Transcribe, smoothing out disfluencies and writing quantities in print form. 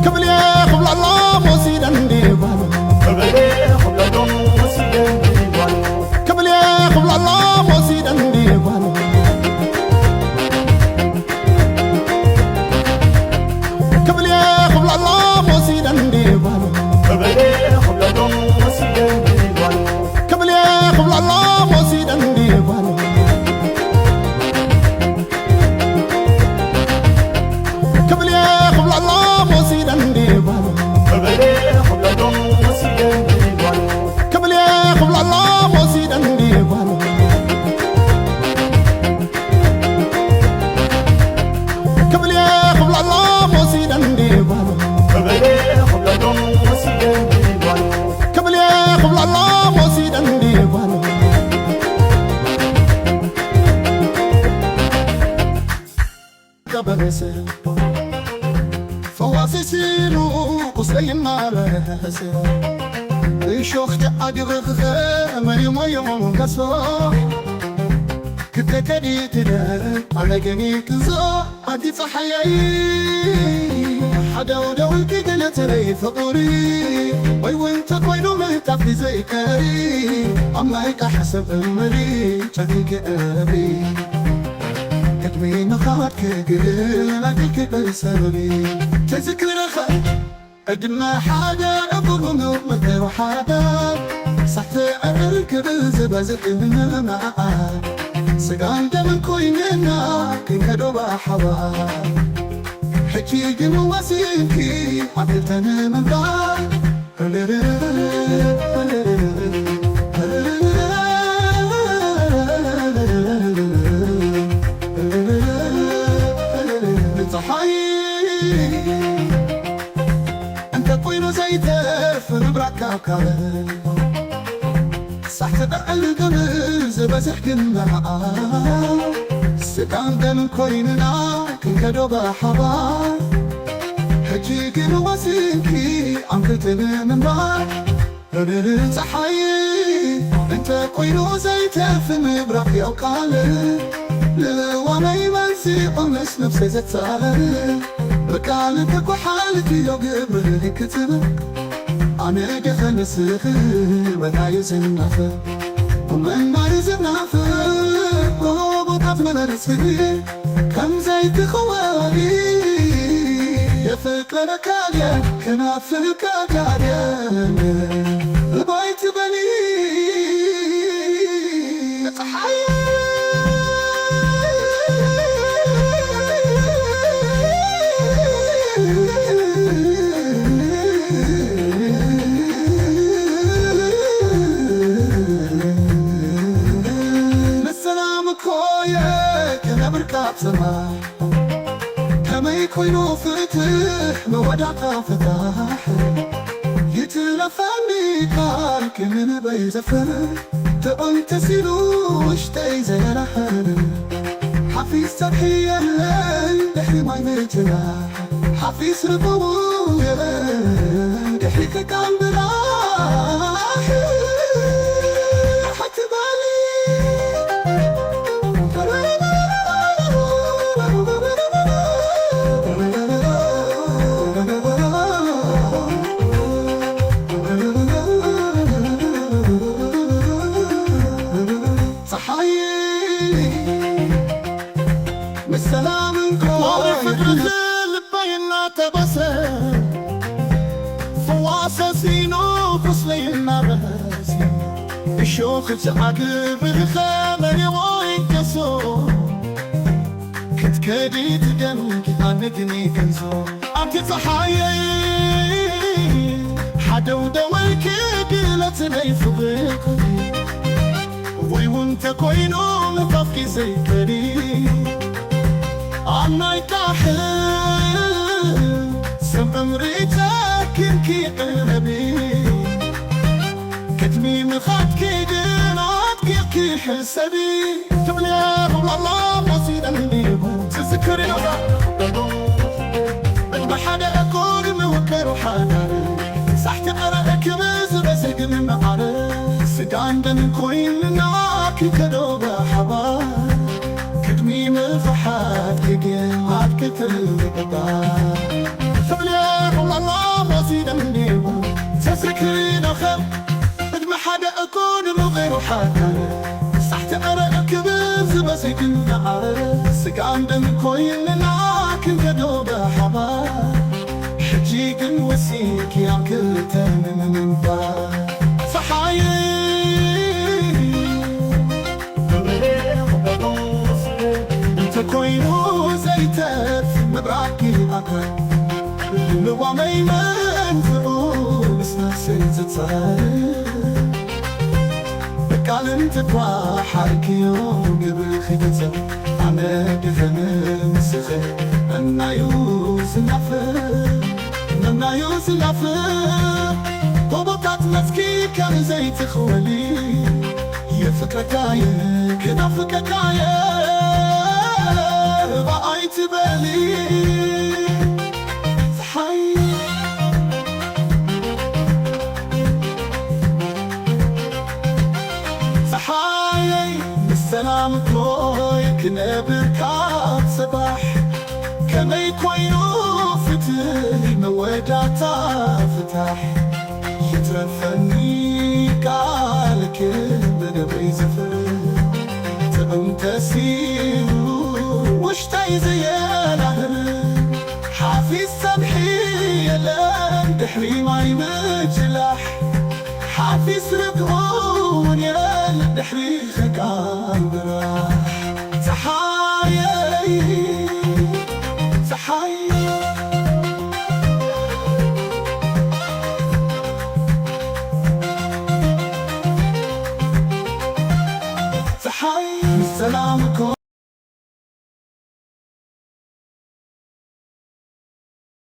كبل يا خبل الله موسيدا ديوان كبل يا خبل الله موسيدا ديوان كبل يا خبل الله موسيدا ديوان كبل يا خبل الله موسيدا ديوان كبل يا خبل الله موسيدا ديوان كبل يا خبل الله موسيدا ديوان كبل يا خبل الله موسيدا ديوان كبل يا خبل الله موسيدا ديوان كبل يا خبل الله موسيدا ديوان كبل يا خبل الله موسيدا ديوان كبل يا خبل الله موسيدا ديوان كبل يا خبل الله موسيدا ديوان كبر سير فواسي سيرو قصي مالس شوخت أدرخ ما يوم كسر كنت كريت على جنيك زو أدي صحيي حدا ودولك قلت لي فقري وي وانت كوينو مهتف زي كاري أما هيك حسب المري شديك أبي كتمي نخاتك قلل لديك بلساني تذكر خير قدما حدا أبو نومك وحدا صحت أركب الزبازق من معاك سقان دم كويننا كنكدو بحوا حكي جنو وسيكي عبلتنا من بعد انت كوينو زي تف نبرك كاله صح تدعل قبل زبزح كنا سكان دم كويننا كنكدو بحبا حجي كنو وسيكي عم كتنا من بعد صحيي انت كوينو زي تف نبرك يوكاله وانا يمنسي قمش نفسي زتسال بكالك وحالتي لو قبل كتبك أنا جفن سخي وانا يزنافك ومن ما يزنافك وبطف من رسفي كم زيت خوالي يا فكرك عليا كنافك عليا البيت بني تحيي بركاب سما كما يكونوا فتح مودعتا فتح يتلفني قالك من بيزفر تقوم تسيلو واشتاي زي رحل حفيظ سبحي الليل دحي ما يمتنا حفيظ ربو يليل دحي كام براح حتى بالي بالسلام نقول فكرة البينا تبسم فواصل سينو فصلي النرس الشوخ تعاقب الخمر وينكسو كنت كديت دمك عندني كنزو أنت صحايي حدا ودولك قلت لي فضيقي وي وانت كوينو مطفقي زي كريم أنا يتاحل سبب ريتك كنكي قلبي كتمي مخاتك ديناتك كي حسبي كمل يا رب الله مصيدا ليبو تذكري نوضع المحادة أكون موكر وحادا صحت أراك بزبزق من معارف سقان دم كوين ناك كدو بحبا كدمي مفحات كيكي عاد كتل بقطع كمل يا رب حكاية صحت أرأك بزبسي كنا عرس قاندم كوين لكن كدو بحبا حجيك وسيك يا كل تمن من بار صحايا كوينو زيتات مبراكي أكر لوا ميمن فقول اسمع سيزت صار قال انت توا حركي يوم قبل خدزة أنا بذنب مسخة أنا يوز العفر طبطات مسكي كان زيت خوالي يا فكرك عاية كنا فكرك عاية رأيت بالي صحي صحاي بالسلام كويك نبركات صباح كما يكوينو فتح مودعتا فتح يترفني قالك بدبي زفر تبم تسير وشتاي زي العهر حافي السبحي يلان دحري ماي مجلح حافي سرقون يلان دحري خكان براح تحايا